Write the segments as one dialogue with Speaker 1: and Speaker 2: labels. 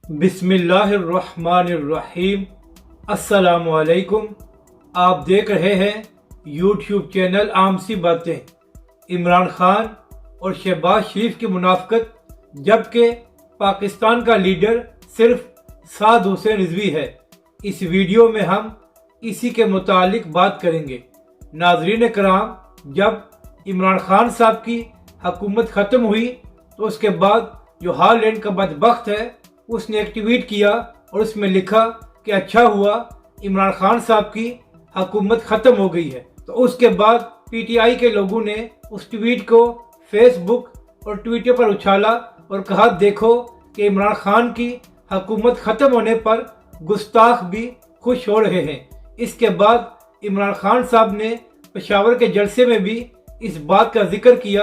Speaker 1: बिस्मिल्लाहिर्रहमानिर्रहीम। अस्सलाम वालेकुम। आप देख रहे हैं यूट्यूब चैनल आम सी बातें। इमरान खान और शहबाज शरीफ की मुनाफकत, जबकि पाकिस्तान का लीडर सिर्फ साद हुसैन रिजवी है। इस वीडियो में हम इसी के मुतालिक बात करेंगे। नाजरीन कराम, जब इमरान खान साहब की हुकूमत ख़त्म हुई तो उसके बाद जो हालैंड का बदबख्त है उसने एक ट्वीट किया और उसमें लिखा कि अच्छा हुआ इमरान खान साहब की हुकूमत ख़त्म हो गई है। तो उसके बाद पीटीआई के लोगों ने उस ट्वीट को फेसबुक और ट्विटर पर उछाला और कहा देखो कि इमरान खान की हुकूमत ख़त्म होने पर गुस्ताख भी खुश हो रहे हैं। इसके बाद इमरान खान साहब ने पेशावर के जलसे में भी इस बात का जिक्र किया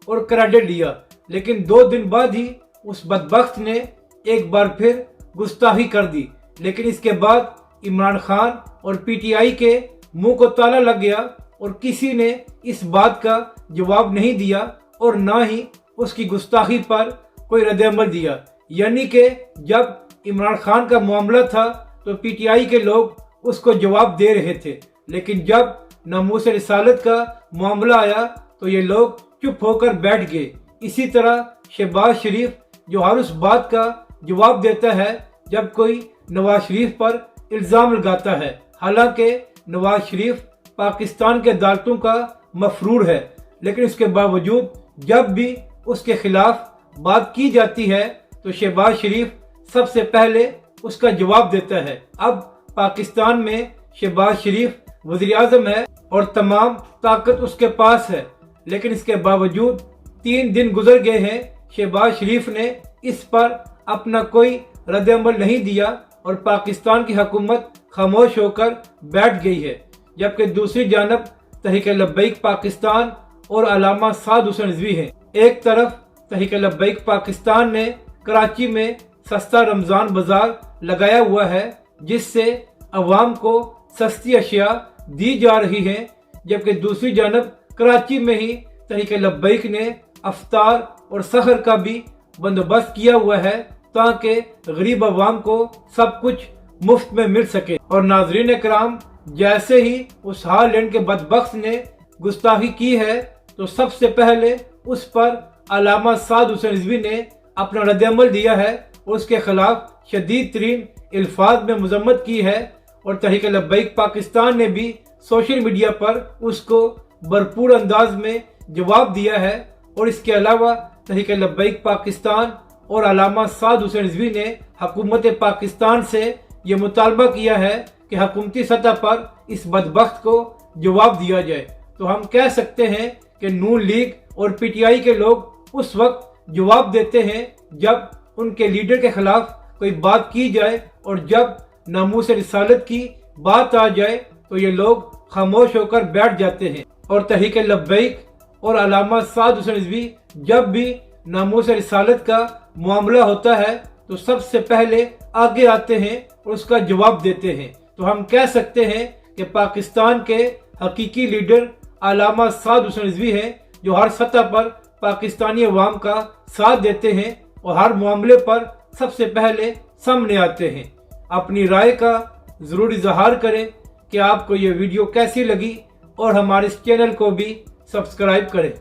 Speaker 1: और क्रेडिट लिया, लेकिन 2 दिन बाद ही उस बदबख्त ने एक बार फिर गुस्ताखी कर दी। लेकिन इसके बाद इमरान खान और पीटीआई के मुंह को ताला लग गया और किसी ने इस बात का जवाब नहीं दिया और ना ही उसकी गुस्ताखी पर कोई रद्द-ए-अमल दिया। यानी कि जब इमरान खान का मामला था तो पीटीआई के लोग उसको जवाब दे रहे थे, लेकिन जब नामूस रिसालत का मामला आया तो ये लोग चुप होकर बैठ गए। इसी तरह शहबाज शरीफ जो हर उस बात का जवाब देता है जब कोई नवाज शरीफ पर इल्ज़ाम लगाता है। हालांकि नवाज शरीफ पाकिस्तान के अदालतों का मफरूर है, लेकिन इसके बावजूद जब भी उसके खिलाफ बात की जाती है तो शहबाज शरीफ सबसे पहले उसका जवाब देता है। अब पाकिस्तान में शहबाज शरीफ वज़ीर आज़म है और तमाम ताकत उसके पास है, लेकिन इसके बावजूद 3 दिन गुजर गए हैं, शहबाज शरीफ ने इस पर अपना कोई रद्द-ए-अमल नहीं दिया और पाकिस्तान की हुकूमत खामोश होकर बैठ गई है। जबकि दूसरी जानब तहरीक-ए-लब्बैक पाकिस्तान और अल्लामा साद हुसैन रिजवी हैं। एक तरफ तहरीक-ए-लब्बैक पाकिस्तान ने कराची में सस्ता रमज़ान बाजार लगाया हुआ है, जिससे अवाम को सस्ती अशिया दी जा रही हैं, जबकि दूसरी जानब कराची में ही तहरीक-ए-लब्बैक ने अफ्तार और सहर का भी बंदोबस्त किया हुआ है ताकि गरीब अवाम को सब कुछ मुफ्त में मिल सके। और नाजरीन कराम, जैसे ही उस हालैंड के बदबख्त ने गुस्ताखी की है तो सबसे पहले उस पर अल्लामा साद हुसैन रिजवी ने अपना रद्द-ए-अमल दिया है और उसके खिलाफ शदीद तरीन अल्फाज में मजम्मत की है। और तहरीक-ए-लब्बैक पाकिस्तान ने भी सोशल मीडिया पर उसको भरपूर अंदाज में जवाब दिया है। और इसके अलावा तहरीक-ए-लब्बैक पाकिस्तान और अल्लामा साद हुसैन रिजवी ने हुकूमत पाकिस्तान से ये मुतालबा किया है कि हुकूमती सतह पर इस बदबख्त को जवाब दिया जाए। तो हम कह सकते हैं कि नून लीग और पीटीआई के लोग उस वक्त जवाब देते हैं जब उनके लीडर के खिलाफ कोई बात की जाए, और जब नामूस रिसालत की बात आ जाए तो ये लोग खामोश होकर बैठ जाते हैं। और तहरीक-ए-लब्बैक और अल्लामा साद हुसैन रिजवी जब भी नामूस रिसालत का मामला होता है तो सबसे पहले आगे आते हैं और उसका जवाब देते हैं। तो हम कह सकते हैं कि पाकिस्तान के हकीकी लीडर अल्लामा साद हुसैन रिजवी हैं, जो हर सतह पर पाकिस्तानी अवाम का साथ देते हैं और हर मामले पर सबसे पहले सामने आते हैं। अपनी राय का ज़रूर इजहार करें कि आपको ये वीडियो कैसी लगी और हमारे इस चैनल को भी सब्सक्राइब करें।